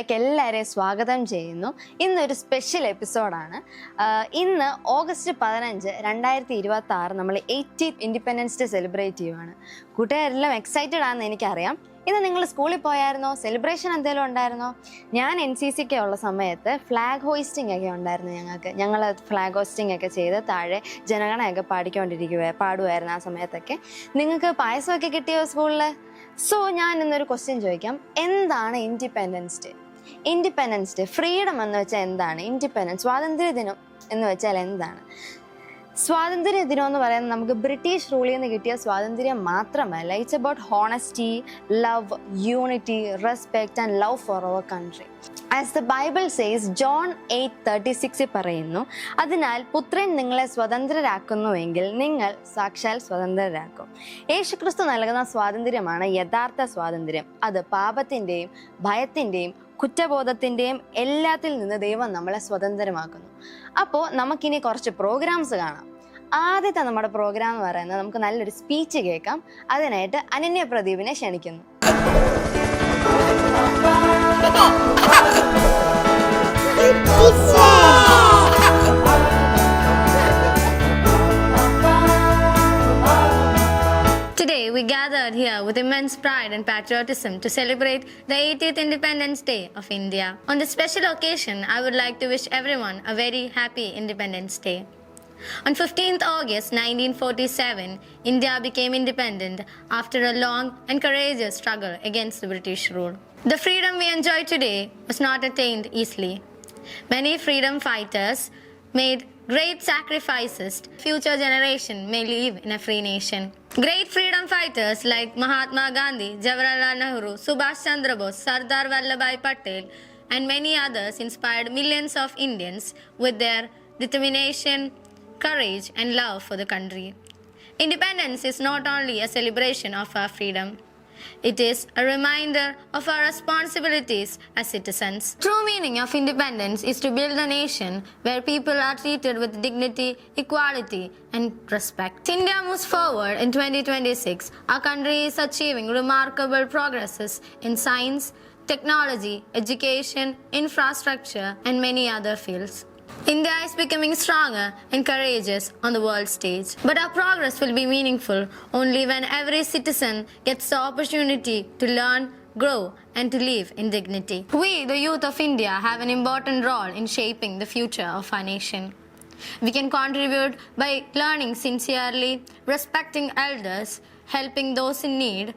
എപ്പിസോഡിലേക്ക് എല്ലാവരെയും സ്വാഗതം ചെയ്യുന്നു. ഇന്നൊരു സ്പെഷ്യൽ എപ്പിസോഡാണ്. ഇന്ന് ഓഗസ്റ്റ് 15, 2026 നമ്മൾ 80th ഇൻഡിപെൻഡൻസ് ഡേ സെലിബ്രേറ്റ് ചെയ്യുവാണ്. കൂട്ടുകാരെല്ലാം എക്സൈറ്റഡ് ആണെന്ന് എനിക്കറിയാം. ഇന്ന് നിങ്ങൾ സ്കൂളിൽ പോയായിരുന്നോ? സെലിബ്രേഷൻ എന്തെങ്കിലും ഉണ്ടായിരുന്നോ? ഞാൻ NCCK ഉള്ള സമയത്ത് ഫ്ലാഗ് ഹോയിസ്റ്റിംഗ് ഒക്കെ ഉണ്ടായിരുന്നു. ഞങ്ങൾ ഫ്ലാഗ് ഹോയിസ്റ്റിംഗ് ഒക്കെ ചെയ്ത് താഴെ ജനഗണമൊക്കെ പാടുമായിരുന്നു. ആ സമയത്തൊക്കെ നിങ്ങൾക്ക് പായസമൊക്കെ കിട്ടിയോ സ്കൂളിൽ? സോ ഞാൻ ഇന്നൊരു ക്വസ്റ്റ്യൻ ചോദിക്കാം. എന്താണ് independence day? Independence day, freedom എന്ന് വെച്ചാൽ എന്താണ്? ഇൻഡിപെൻഡൻസ്, സ്വാതന്ത്ര്യ ദിനം എന്ന് വെച്ചാൽ എന്താണ്? സ്വാതന്ത്ര്യ ദിനം എന്ന് പറയുന്നത് നമുക്ക് ബ്രിട്ടീഷ് റൂളിൽ നിന്ന് കിട്ടിയ സ്വാതന്ത്ര്യം മാത്രമല്ല. It's about honesty, love, unity, respect and love for our country. As the Bible says, John 8:36 പറയുന്നു, അതിനാൽ പുത്രൻ നിങ്ങളെ സ്വതന്ത്രരാക്കുന്നുവെങ്കിൽ നിങ്ങൾ സാക്ഷാൽ സ്വതന്ത്രരാക്കും. യേശുക്രിസ്തു നൽകുന്ന സ്വാതന്ത്ര്യമാണ് യഥാർത്ഥ സ്വാതന്ത്ര്യം. അത് പാപത്തിൻ്റെയും ഭയത്തിൻ്റെയും കുറ്റബോധത്തിൻ്റെയും എല്ലാത്തിൽ നിന്ന് ദൈവം നമ്മളെ സ്വതന്ത്രമാക്കുന്നു. അപ്പോൾ നമുക്കിനി കുറച്ച് പ്രോഗ്രാംസ് കാണാം. ആദ്യത്തെ നമ്മുടെ പ്രോഗ്രാം എന്ന് പറയുന്നത് നമുക്ക് നല്ലൊരു സ്പീച്ച് കേൾക്കാം. അതിനായിട്ട് അനന്യ പ്രദീപിനെ ക്ഷണിക്കുന്നു. Today, we gathered here with immense pride and patriotism to celebrate the 80th Independence Day of India. On this special occasion, I would like to wish everyone a very happy Independence Day. On 15th August 1947, India became independent after a long and courageous struggle against the British rule. The freedom we enjoy today was not attained easily. Many freedom fighters made great sacrifices future generation may live in a free nation. Great freedom fighters like Mahatma Gandhi, Jawaharlal Nehru, Subhash Chandra Bose, Sardar Vallabhbhai Patel and many others inspired millions of Indians with their determination, courage and love for the country. Independence is not only a celebration of our freedom, it is a reminder of our responsibilities as citizens. True meaning of independence is to build a nation where people are treated with dignity, equality and respect. India moves forward in 2026. Our country is achieving remarkable progresses in science, technology, education, infrastructure and many other fields. India is becoming stronger and courageous on the world stage. But our progress will be meaningful only when every citizen gets the opportunity to learn, grow, and to live in dignity. We, the youth of India, have an important role in shaping the future of our nation. We can contribute by learning sincerely, respecting elders, helping those in need,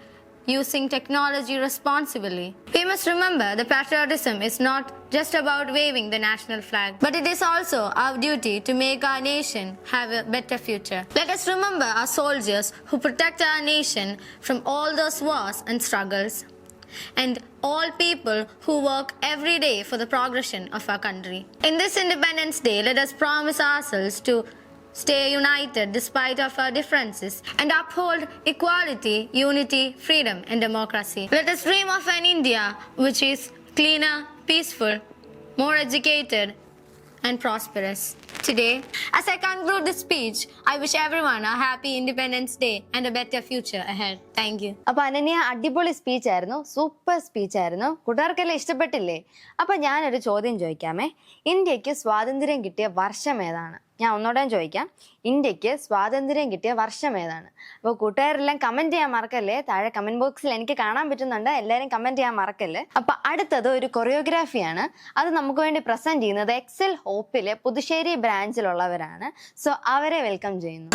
using technology responsibly. We must remember that patriotism is not just about waving the national flag, but it is also our duty to make our nation have a better future. Let us remember our soldiers who protect our nation from all those wars and struggles, and all people who work every day for the progression of our country. In this Independence Day, let us promise ourselves to stay united despite of our differences and uphold equality, unity, freedom and democracy. Let us dream of an India which is cleaner, peaceful, more educated and prosperous. Today, as I conclude this speech, I wish everyone a happy Independence Day and a better future ahead. Thank you. അപ്പൊ അനന്യ, അടിപൊളി speech ആയിരുന്നു, super speech ആയിരുന്നു. കൂട്ടുകാർക്കെല്ലാം ഇഷ്ടപ്പെട്ടില്ലേ? അപ്പൊ ഞാനൊരു ചോദ്യം ചോദിക്കാമേ. ഇന്ത്യക്ക് സ്വാതന്ത്ര്യം കിട്ടിയ വർഷം ഏതാണ്? ഞാൻ ഒന്നോടെ ചോദിക്കാം. ഇന്ത്യക്ക് സ്വാതന്ത്ര്യം കിട്ടിയ വർഷം ഏതാണ്? അപ്പോൾ കൂട്ടുകാരെല്ലാം കമന്റ് ചെയ്യാൻ മറക്കല്ലേ. താഴെ കമന്റ് ബോക്സിൽ എനിക്ക് കാണാൻ പറ്റുന്നുണ്ട്. എല്ലാവരും കമന്റ് ചെയ്യാൻ മറക്കല്ലേ. അപ്പൊ അടുത്തത് ഒരു കൊറിയോഗ്രാഫിയാണ്. അത് നമുക്ക് വേണ്ടി പ്രസന്റ് ചെയ്യുന്നത് എക്സൽ ഹോപ്പിലെ പുതുശ്ശേരി ബ്രാഞ്ചിലുള്ളവരാണ്. സോ അവരെ വെൽക്കം ചെയ്യുന്നു.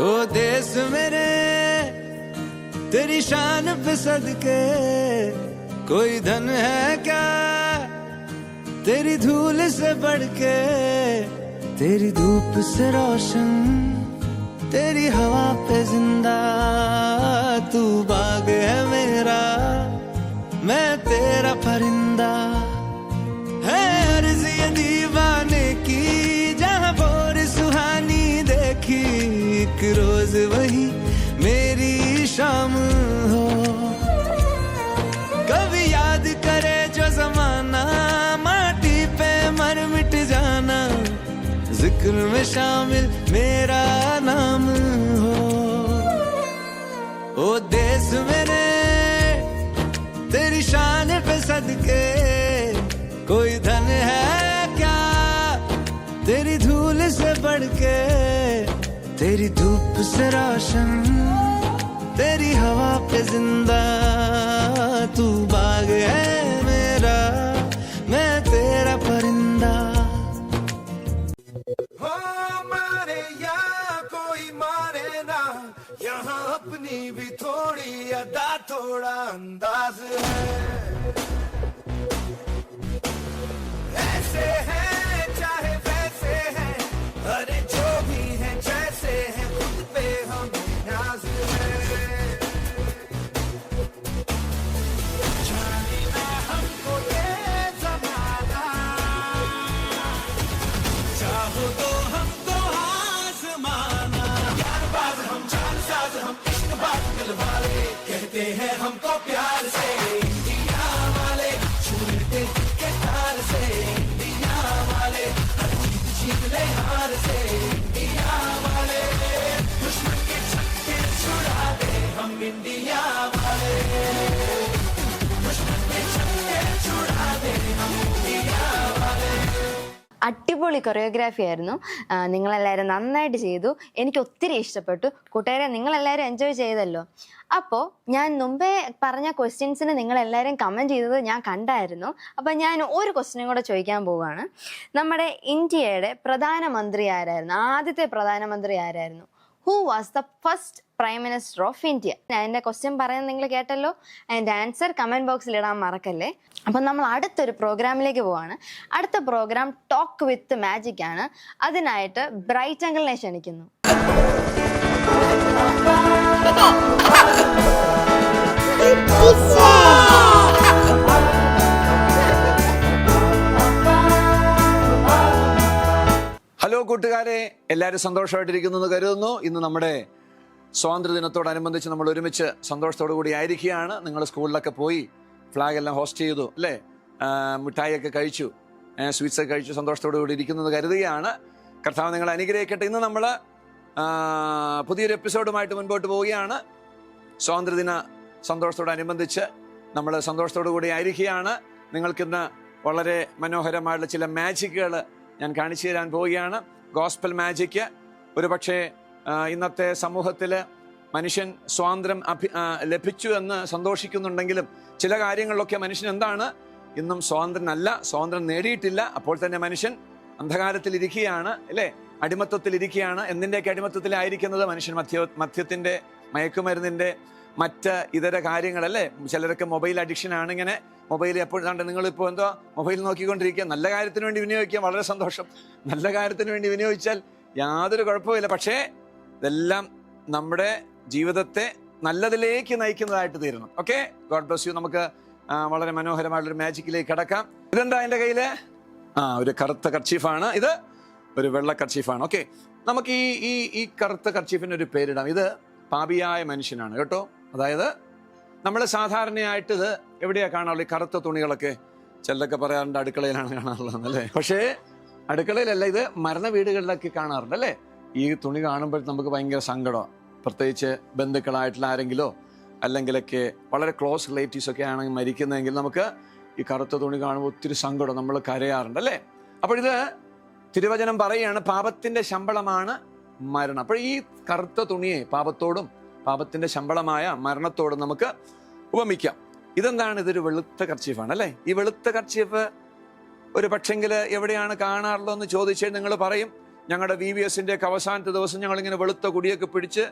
ओ देश मेरे तेरी शान पे सदके कोई धन है क्या तेरी धूल से बढ़ के, तेरी धूप से रोशन तेरी हवा पे जिंदा, तू बाग है मेरा मैं तेरा परिंदा, है अर्ज़ ये दीवाने की एक रोज वही मेरी शाम हो। कभी याद करे जो जमाना, माटी पे मर मिट जाना, जिक्र में शामिल मेरा नाम हो। ओ देश मेरे तेरी शान पे सदके, कोई धन है क्या तेरी धूल से बढ़ के, तेरी धूप से रोशन, तेरी हवा पे जिंदा, तू बाग है मेरा, मैं तेरा परिंदा। हो मारे या कोई मारे ना, यहाँ अपनी भी थोड़ी अदा थोड़ा अंदाज है। ऐसे है चाहे वैसे है, अरे जो भी है जैसे है, खुद पे हम नाज है। जाने ना हमको ये जमाना, चाहो तो हमको आसमाना। यार बाज हम जान साज हम इश्क बात दिल वाले, कहते हैं हमको प्यार से इंडिया वाले, छूटे के तार से इंडिया वाले, हर जीत जीत ले हार से इंडिया वाले, दुश्मन के छक्के छुड़ा दे हम इंडिया वाले, दुश्मन के छक्के छुड़ा दे हम इंडिया वाले। അടിപൊളി കൊറിയോഗ്രാഫി ആയിരുന്നു. നിങ്ങളെല്ലാവരും നന്നായിട്ട് ചെയ്തു. എനിക്ക് ഒത്തിരി ഇഷ്ടപ്പെട്ടു. കൂട്ടുകാരെ, നിങ്ങളെല്ലാവരും എൻജോയ് ചെയ്തല്ലോ. അപ്പോൾ ഞാൻ മുമ്പേ പറഞ്ഞ ക്വസ്റ്റ്യൻസിന് നിങ്ങളെല്ലാവരും കമൻറ്റ് ചെയ്തത് ഞാൻ കണ്ടായിരുന്നു. അപ്പോൾ ഞാൻ ഒരു ക്വസ്റ്റ്യനും കൂടെ ചോദിക്കാൻ പോവുകയാണ്. നമ്മുടെ ഇന്ത്യയുടെ പ്രധാനമന്ത്രി ആരായിരുന്നു? ആദ്യത്തെ പ്രധാനമന്ത്രി ആരായിരുന്നു? Who was the first prime minister of India? അതിൻ്റെ ക്വസ്റ്റ്യൻ പറയുന്നത് നിങ്ങൾ കേട്ടല്ലോ. അതിൻ്റെ ആൻസർ കമൻറ്റ് ബോക്സിൽ ഇടാൻ മറക്കല്ലേ. അപ്പം നമ്മൾ അടുത്തൊരു പ്രോഗ്രാമിലേക്ക് പോവാണ്. അടുത്ത പ്രോഗ്രാം ടോക്ക് വിത്ത് മാജിക് ആണ്. അതിനായിട്ട് ബ്രൈറ്റ് അങ്കിളിനെ ക്ഷണിക്കുന്നു. ഹലോ കൂട്ടുകാരെ, എല്ലാവരും സന്തോഷമായിട്ടിരിക്കുന്നു എന്ന് കരുതുന്നു. ഇന്ന് നമ്മുടെ സ്വാതന്ത്ര്യദിനത്തോടനുബന്ധിച്ച് നമ്മൾ ഒരുമിച്ച് സന്തോഷത്തോടു കൂടി ആയിരിക്കുകയാണ്. നിങ്ങൾ സ്കൂളിലൊക്കെ പോയി ഫ്ലാഗ് എല്ലാം ഹോസ്റ്റ് ചെയ്തു അല്ലേ, മിഠായിയൊക്കെ കഴിച്ചു, സ്വീറ്റ്സ് ഒക്കെ കഴിച്ചു, സന്തോഷത്തോടു കൂടി ഇരിക്കുന്നത് കരുതുകയാണ്. കർത്താവ് നിങ്ങളെ അനുഗ്രഹിക്കട്ടെ. ഇന്ന് നമ്മൾ പുതിയൊരു എപ്പിസോഡുമായിട്ട് മുൻപോട്ട് പോവുകയാണ്. സ്വാതന്ത്ര്യദിന സന്തോഷത്തോടനുബന്ധിച്ച് നമ്മൾ സന്തോഷത്തോടു കൂടി ആയിരിക്കുകയാണ്. നിങ്ങൾക്കിന്ന് വളരെ മനോഹരമായിട്ടുള്ള ചില മാജിക്കുകൾ ഞാൻ കാണിച്ചു തരാൻ പോവുകയാണ്. Gospel magic. ഒരു പക്ഷേ ഇന്നത്തെ സമൂഹത്തിൽ മനുഷ്യൻ സ്വാതന്ത്ര്യം ലഭിച്ചു എന്ന് സന്തോഷിക്കുന്നുണ്ടെങ്കിലും ചില കാര്യങ്ങളിലൊക്കെ മനുഷ്യൻ എന്താണ്, ഇന്നും സ്വാതന്ത്ര്യമല്ല, സ്വാതന്ത്ര്യം നേടിയിട്ടില്ല. അപ്പോൾ തന്നെ മനുഷ്യൻ അന്ധകാരത്തിലിരിക്കുകയാണ് അല്ലേ, അടിമത്തത്തിലിരിക്കുകയാണ്. എന്തിൻ്റെയൊക്കെ അടിമത്തത്തിലായിരിക്കുന്നത്? മനുഷ്യൻ മദ്യത്തിൻ്റെ, മയക്കുമരുന്നിൻ്റെ, മറ്റ് ഇതര കാര്യങ്ങളല്ലേ. ചിലരൊക്കെ മൊബൈൽ അഡിക്ഷൻ ആണ്. ഇങ്ങനെ മൊബൈൽ എപ്പോഴും കണ്ട് നിങ്ങളിപ്പോൾ എന്തോ മൊബൈൽ നോക്കിക്കൊണ്ടിരിക്കുക. നല്ല കാര്യത്തിന് വേണ്ടി വിനിയോഗിക്കുക, വളരെ സന്തോഷം. നല്ല കാര്യത്തിന് വേണ്ടി വിനിയോഗിച്ചാൽ യാതൊരു കുഴപ്പമില്ല. പക്ഷേ ഇതെല്ലാം നമ്മുടെ ജീവിതത്തെ നല്ലതിലേക്ക് നയിക്കുന്നതായിട്ട് തീരണം. Okay, God bless U. നമുക്ക് വളരെ മനോഹരമായിട്ടുള്ളൊരു മാജിക്കിലേക്ക് കടക്കാം. ഇതെന്താ എൻ്റെ കയ്യിൽ? ഒരു കറുത്ത കർച്ചീഫാണ്. ഇത് ഒരു വെള്ള കർച്ചീഫാണ്. ഓക്കെ, നമുക്ക് ഈ കറുത്ത കർച്ചീഫിന് ഒരു പേരിടാം. ഇത് പാപിയായ മനുഷ്യനാണ് കേട്ടോ. അതായത് നമ്മൾ സാധാരണയായിട്ട് ഇത് എവിടെയാണ് കാണാറുള്ളത്? ഈ കറുത്ത തുണികളൊക്കെ ചിലരൊക്കെ പറയാറുണ്ട് അടുക്കളയിലാണ് കാണാറുള്ളത് അല്ലേ. പക്ഷേ അടുക്കളയിലല്ല, ഇത് മരണ വീടുകളിലൊക്കെ കാണാറുണ്ട് അല്ലേ. ഈ തുണി കാണുമ്പോൾ നമുക്ക് ഭയങ്കര സങ്കടമാണ്. പ്രത്യേകിച്ച് ബന്ധുക്കളായിട്ടുള്ള ആരെങ്കിലോ അല്ലെങ്കിലൊക്കെ വളരെ ക്ലോസ് റിലേറ്റീവ്സ് ഒക്കെ ആണെങ്കിൽ മരിക്കുന്നതെങ്കിൽ നമുക്ക് ഈ കറുത്ത തുണി കാണുമ്പോൾ ഒത്തിരി സങ്കടം, നമ്മൾ കരയാറുണ്ട് അല്ലേ. അപ്പോൾ ഇത് തിരുവചനം പറയുകയാണ്, പാപത്തിന്റെ ശമ്പളമാണ് മരണം. അപ്പോൾ ഈ കറുത്ത തുണിയെ പാപത്തോടും പാപത്തിന്റെ ശമ്പളമായ മരണത്തോടും നമുക്ക് ഉപമിക്കാം. ഇതെന്താണ്? ഇതൊരു വെളുത്ത കർച്ചീഫാണ് അല്ലേ. ഈ വെളുത്ത കർച്ചീഫ് ഒരു പക്ഷെങ്കിൽ എവിടെയാണ് കാണാറുള്ളത് എന്ന് ചോദിച്ചാൽ നിങ്ങൾ പറയും, ഞങ്ങളുടെ VBSന്റെ ഒക്കെ അവസാനത്തെ ദിവസം ഞങ്ങൾ ഇങ്ങനെ വെളുത്ത കുടിയൊക്കെ പിടിച്ച്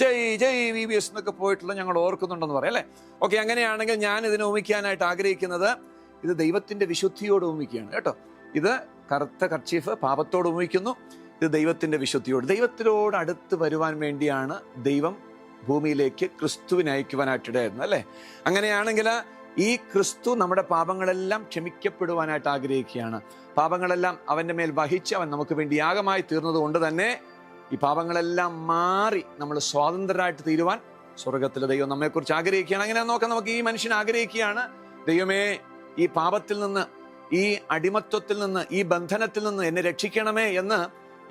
ജയ് ജയ് VBS എന്നൊക്കെ പോയിട്ടുള്ള ഞങ്ങൾ ഓർക്കുന്നുണ്ടെന്ന് പറയാം അല്ലേ. ഓക്കെ, അങ്ങനെയാണെങ്കിൽ ഞാൻ ഇതിനെ ഉപമിക്കാനായിട്ട് ആഗ്രഹിക്കുന്നത് ഇത് ദൈവത്തിന്റെ വിശുദ്ധിയോട് ഉപമിക്കുകയാണ് കേട്ടോ. ഇത് കറുത്ത കർച്ചീഫ് പാപത്തോട് ഉപമിക്കുന്നു. ഇത് ദൈവത്തിന്റെ വിശുദ്ധിയോട്, ദൈവത്തിനോട് അടുത്ത് വരുവാൻ വേണ്ടിയാണ് ദൈവം ഭൂമിയിലേക്ക് ക്രിസ്തുവിനെ അയക്കുവാനായിട്ടിടയായിരുന്നു അല്ലേ. അങ്ങനെയാണെങ്കിൽ ഈ ക്രിസ്തു നമ്മുടെ പാപങ്ങളെല്ലാം ക്ഷമിക്കപ്പെടുവാനായിട്ട് ആഗ്രഹിക്കുകയാണ്. പാപങ്ങളെല്ലാം അവൻ്റെ മേൽ വഹിച്ച് അവൻ നമുക്ക് വേണ്ടി യാഗമായി തീർന്നത് കൊണ്ട് തന്നെ ഈ പാപങ്ങളെല്ലാം മാറി നമ്മൾ സ്വാതന്ത്രരായിട്ട് തീരുവാൻ സ്വർഗത്തിലെ ദൈവം നമ്മെക്കുറിച്ച് ആഗ്രഹിക്കുകയാണ്. അങ്ങനെ നോക്കാം, നമുക്ക് ഈ മനുഷ്യൻ ആഗ്രഹിക്കുകയാണ്, ദൈവമേ ഈ പാപത്തിൽ നിന്ന്, ഈ അടിമത്വത്തിൽ നിന്ന്, ഈ ബന്ധനത്തിൽ നിന്ന് എന്നെ രക്ഷിക്കണമേ എന്ന്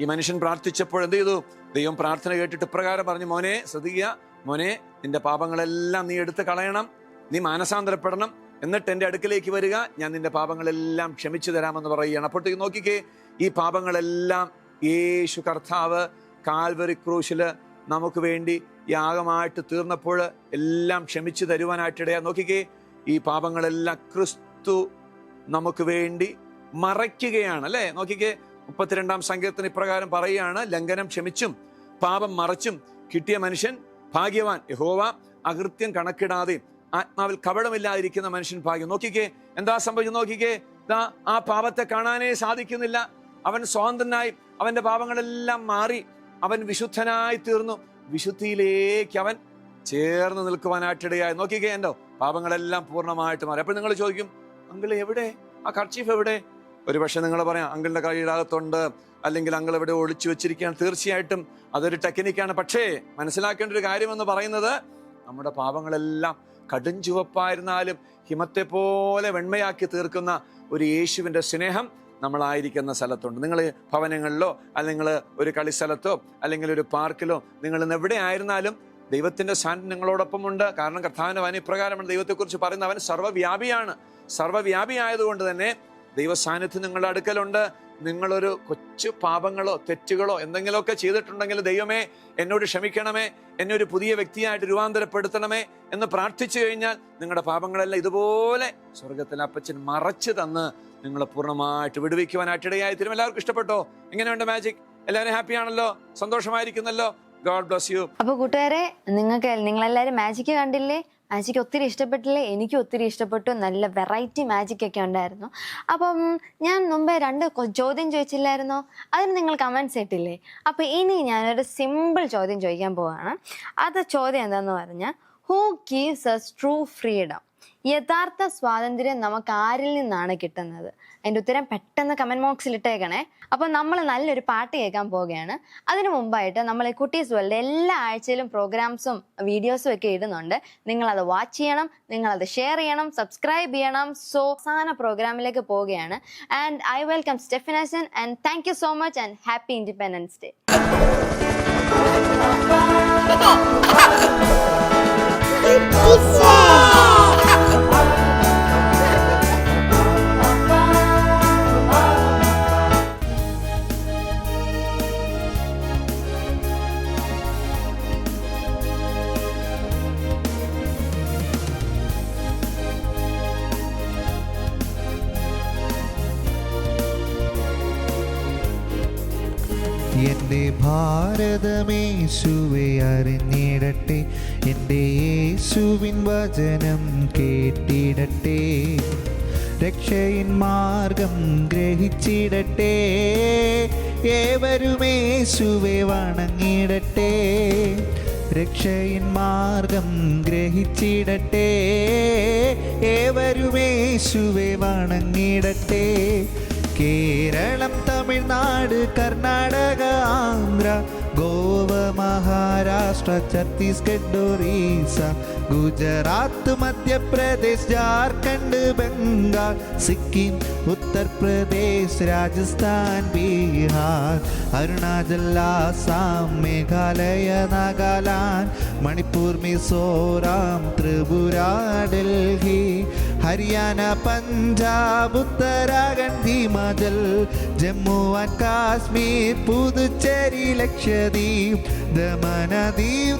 ഈ മനുഷ്യൻ പ്രാർത്ഥിച്ചപ്പോൾ എന്ത് ചെയ്തു? ദൈവം പ്രാർത്ഥന കേട്ടിട്ട് ഇപ്രകാരം പറഞ്ഞു, മോനെ ശ്രദ്ധിക്കുക, മോനെ നിന്റെ പാപങ്ങളെല്ലാം നീ എടുത്ത് കളയണം, നീ മാനസാന്തരപ്പെടണം, എന്നിട്ട് എൻ്റെ അടുക്കലേക്ക് വരിക, ഞാൻ നിന്റെ പാപങ്ങളെല്ലാം ക്ഷമിച്ചു തരാമെന്ന് പറയുകയാണ്. അപ്പോഴത്തേക്ക് നോക്കിക്കേ, ഈ പാപങ്ങളെല്ലാം യേശു കർത്താവ് കാൽവരി ക്രൂശില് നമുക്ക് വേണ്ടി യാഗമായിട്ട് തീർന്നപ്പോൾ എല്ലാം ക്ഷമിച്ചു തരുവാനായിട്ടിടയാ. നോക്കിക്കേ, ഈ പാപങ്ങളെല്ലാം ക്രിസ്തു നമുക്ക് വേണ്ടി മറയ്ക്കുകയാണ്, അല്ലേ? നോക്കിക്കേ, 32-ാം സങ്കീർത്തനം ഇപ്രകാരം പറയുകയാണ്, ലംഘനം ക്ഷമിച്ചും പാപം മറച്ചും കിട്ടിയ മനുഷ്യൻ ഭാഗ്യവാൻ. യഹോവ അകൃത്യം കണക്കിടാതെ ആത്മാവിൽ കപടമില്ലാതിരിക്കുന്ന മനുഷ്യൻ ഭാഗ്യം. നോക്കിക്കേ, എന്താ സംഭവിച്ചു? നോക്കിക്കേ, ആ പാപത്തെ കാണാനേ സാധിക്കുന്നില്ല. അവൻ സ്വതന്ത്രനായി, അവന്റെ പാപങ്ങളെല്ലാം മാറി, അവൻ വിശുദ്ധനായി തീർന്നു. വിശുദ്ധിയിലേക്ക് അവൻ ചേർന്ന് നിൽക്കുവാനായിട്ടിടയായി. നോക്കിക്കേ, എന്തോ പാപങ്ങളെല്ലാം പൂർണ്ണമായിട്ട് മാറി. അപ്പോൾ നിങ്ങൾ ചോദിക്കും, അങ്കിൾ എവിടെ? ആ കർച്ചീഫ് എവിടെ? ഒരു പക്ഷെ നിങ്ങൾ പറയാം, അങ്കിളിന്റെ കൈയിലകത്തുണ്ട്, അല്ലെങ്കിൽ അങ്കിൾ എവിടെ ഒളിച്ചു വെച്ചിരിക്കുകയാണ്. തീർച്ചയായിട്ടും അതൊരു ടെക്നിക്കാണ്. പക്ഷേ മനസ്സിലാക്കേണ്ട ഒരു കാര്യമെന്ന് പറയുന്നത്, നമ്മുടെ പാപങ്ങളെല്ലാം കടും ചുവപ്പായിരുന്നാലും ഹിമത്തെ പോലെ വെണ്മയാക്കി തീർക്കുന്ന ഒരു യേശുവിന്റെ സ്നേഹം നമ്മളായിരിക്കുന്ന സ്ഥലത്തുണ്ട്. നിങ്ങൾ ഭവനങ്ങളിലോ അല്ലെങ്കിൽ ഒരു കളിസ്ഥലത്തോ അല്ലെങ്കിൽ ഒരു പാർക്കിലോ നിങ്ങൾ ഇന്ന് എവിടെ ആയിരുന്നാലും ദൈവത്തിന്റെ സാന്നിധ്യം നിങ്ങളോടൊപ്പമുണ്ട്. കാരണം കർത്താവിന്റെ വചനം ഇപ്രകാരമാണ് ദൈവത്തെക്കുറിച്ച് പറയുന്നത്, അവൻ സർവ്വവ്യാപിയാണ്. സർവ്വവ്യാപിയായതുകൊണ്ട് തന്നെ ദൈവ സാന്നിധ്യം നിങ്ങളുടെ അടുക്കലുണ്ട്. നിങ്ങളൊരു കൊച്ചു പാപങ്ങളോ തെറ്റുകളോ എന്തെങ്കിലുമൊക്കെ ചെയ്തിട്ടുണ്ടെങ്കിൽ, ദൈവമേ എന്നോട് ക്ഷമിക്കണമേ, എന്നെ ഒരു പുതിയ വ്യക്തിയായിട്ട് രൂപാന്തരപ്പെടുത്തണമേ എന്ന് പ്രാർത്ഥിച്ചു കഴിഞ്ഞാൽ നിങ്ങളുടെ പാപങ്ങളെല്ലാം ഇതുപോലെ സ്വർഗത്തിൽ അപ്പച്ചൻ മറച്ചു തന്ന് നിങ്ങളെ പൂർണ്ണമായിട്ട് വിടുവിക്കുവാനായിട്ട് ഇടയായി തീരും. എല്ലാവർക്കും ഇഷ്ടപ്പെട്ടോ? എങ്ങനെയുണ്ട് മാജിക്? എല്ലാവരും ഹാപ്പി ആണല്ലോ? സന്തോഷമായിരിക്കുന്നല്ലോ? God bless you. അപ്പൊ കൂട്ടുകാരെ, നിങ്ങളെല്ലാരും മാജിക് കണ്ടില്ലേ? മാജിക് ഒത്തിരി ഇഷ്ടപ്പെട്ടില്ലേ? എനിക്ക് ഒത്തിരി ഇഷ്ടപ്പെട്ടു. നല്ല വെറൈറ്റി മാജിക് ഒക്കെ ഉണ്ടായിരുന്നു. അപ്പം ഞാൻ മുമ്പേ 2 ചോദ്യം ചോദിച്ചില്ലായിരുന്നോ? അതിന് നിങ്ങൾ കമൻറ്റ്സ് ഇട്ടില്ലേ? അപ്പം ഇനി ഞാനൊരു സിമ്പിൾ ചോദ്യം ചോദിക്കാൻ പോവാണ്. അത് ചോദ്യം എന്താന്ന് പറഞ്ഞാൽ, who gives us true freedom? യഥാർത്ഥ സ്വാതന്ത്ര്യം നമുക്ക് ആരിൽ നിന്നാണ് കിട്ടുന്നത്? അതിൻ്റെ ഉത്തരം പെട്ടെന്ന് കമൻറ്റ് ബോക്സിൽ ഇട്ടേക്കണേ. അപ്പോൾ നമ്മൾ നല്ലൊരു പാട്ട് കേൾക്കാൻ പോവുകയാണ്. അതിനു മുമ്പായിട്ട് നമ്മൾ കുട്ടീസ് വേൾഡ് എല്ലാ ആഴ്ചയിലും പ്രോഗ്രാംസും വീഡിയോസും ഒക്കെ ഇടുന്നുണ്ട്. നിങ്ങളത് വാച്ച് ചെയ്യണം, നിങ്ങളത് ഷെയർ ചെയ്യണം, സബ്സ്ക്രൈബ് ചെയ്യണം. സോ അവസാന പ്രോഗ്രാമിലേക്ക് പോവുകയാണ്. ആൻഡ് ഐ വെൽക്കം സ്റ്റെഫിനസൻ and thank you so much and happy independence day. എൻ്റെ ഭാരതമേശുവെ അറിഞ്ഞിടട്ടെ, എൻ്റെ യേശുവിൻ വചനം കേട്ടിടട്ടെ, രക്ഷയിൻ മാർഗം ഗ്രഹിച്ചിടട്ടെ, ഏവരുമേശുവെ വണങ്ങിടട്ടെ, രക്ഷയിൻ മാർഗം ഗ്രഹിച്ചിടട്ടെ, ഏവരുമേശുവെ വണങ്ങിടട്ടെ. കേരളം, തമിഴ്നാട്, കർണാടക, ആന്ധ്ര, ഗോവ, മഹാരാഷ്ട്ര, ഛത്തീസ്ഗഡ്, ഒറീസ, ഗുജറാത്ത്, മധ്യപ്രദേശ്, ജാർഖണ്ഡ്, ബംഗാൾ, സിക്കിം, ഉത്തർപ്രദേശ്, രാജസ്ഥാൻ, ബീഹാർ, അരുണാചൽ, ആസാം, മേഘാലയ, നാഗാലാൻഡ്, മണിപ്പൂർ, മിസോറാം, ത്രിപുര, ഡൽഹി, ഹരിയാന, പഞ്ചാബ്, ഉത്തരാഖണ്ഡ്, ഹിമാചൽ, ജമ്മു ആൻഡ് കാശ്മീർ, പുതുച്ചേരി, ലക്ഷദ്വീപ്, ദമന, ദീവ്,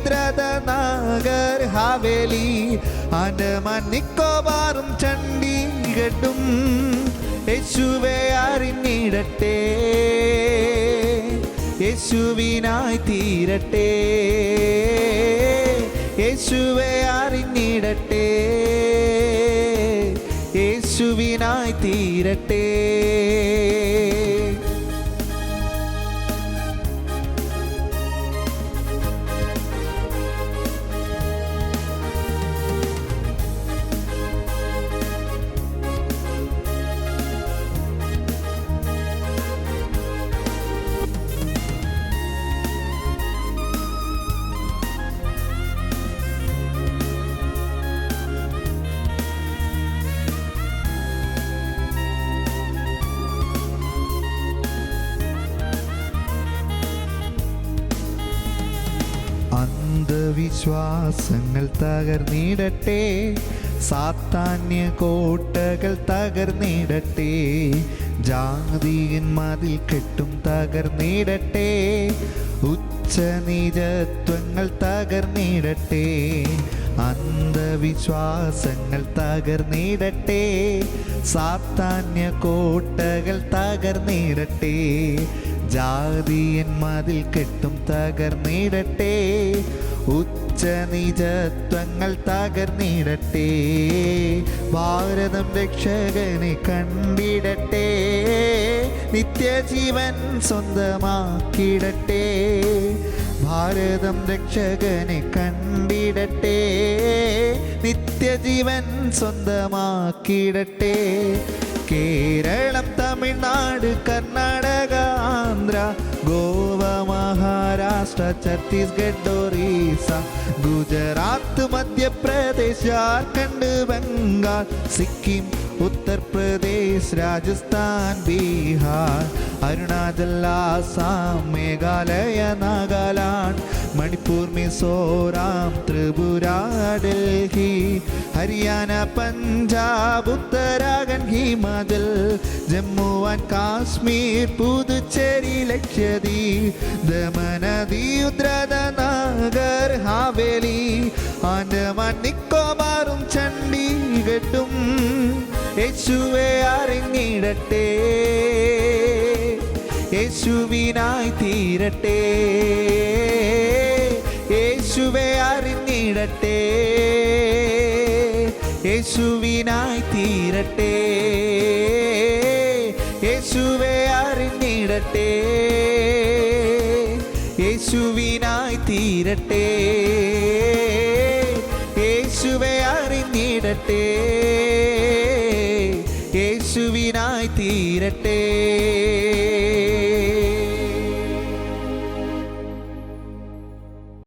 നാഗർ ഹവേലി, ആൻഡമാൻ, നിക്കോബാറും ചണ്ഡീഗഡും യേശുവെ അറിഞ്ഞിടട്ടെ, യേശുവിനായി തീരട്ടെ, യേശുവെ അറിഞ്ഞിടട്ടെ, യേശുവിനായി തീരട്ടെ. അന്ധവിശ്വാസങ്ങൾ തകർന്നിടട്ടെ, സാത്താന്യ കോട്ടകൾ തകർന്നിടട്ടെ, ജാതിയൻ മതിൽ കെട്ടും തകർന്നിടട്ടെ, ഉച്ചനീചത്വങ്ങൾ തകർന്നിടട്ടെ, അന്ധവിശ്വാസങ്ങൾ തകർന്നിടട്ടെ, സാത്താന്യ കോട്ടകൾ തകർന്നിടട്ടെ, ജാതിയൻ മതിൽ കെട്ടും തകർന്നിടട്ടെ, ഉച്ചനീചത്വങ്ങൾ തകർന്നിടട്ടെ, ഭാരതം രക്ഷകനെ കണ്ടിടട്ടെ, നിത്യജീവൻ സ്വന്തമാക്കിടട്ടെ, ഭാരതം രക്ഷകനെ കണ്ടിടട്ടെ, നിത്യജീവൻ സ്വന്തമാക്കിടട്ടെ. കേരളം, തമിഴ്നാട്, കർണാടക, ആന്ധ്ര, ഗോവ, മഹാരാഷ്ട്ര, ഛത്തീസ്ഗഡ്, ഒറീസ, ഗുജറാത്ത്, മധ്യപ്രദേശ്, ജാർഖണ്ഡ്, ബംഗാൾ, സിക്കിം, ഉത്തർപ്രദേശ്, രാജസ്ഥാൻ, ബീഹാർ, അരുണാചൽ, ആസാം, മേഘാലയ, നാഗാലാൻഡ്, മണിപ്പൂർ, മിസോറാം, ത്രിപുര, ഡൽഹി, ഹരിയാന, പഞ്ചാബ്, ഉത്തരാഖണ്ഡ്, ഹിമാചൽ, ജമ്മു ആൻഡ് കാശ്മീർ, പുതുച്ചേരി, ലക്ഷദ്വീപ്, ദമൻ, ദിയു, നാഗർ ഹാവേലി, ആൻഡമാൻ, നിക്കോബാറും ചണ്ഡീഗഡും യേശുവെ അറിഞ്ഞിടട്ടെ, യേശുവിനായി തീരട്ടെ, യേശുവെ അറിഞ്ഞിടട്ടെ, യേശുവിനായി തീരട്ടെ, യേശുവെ അറിഞ്ഞിടട്ടെ, യേശുവിനായി തീരട്ടെ, യേശുവെ അറിഞ്ഞിടട്ടെ, യേശുവിനായി തീരട്ടെ.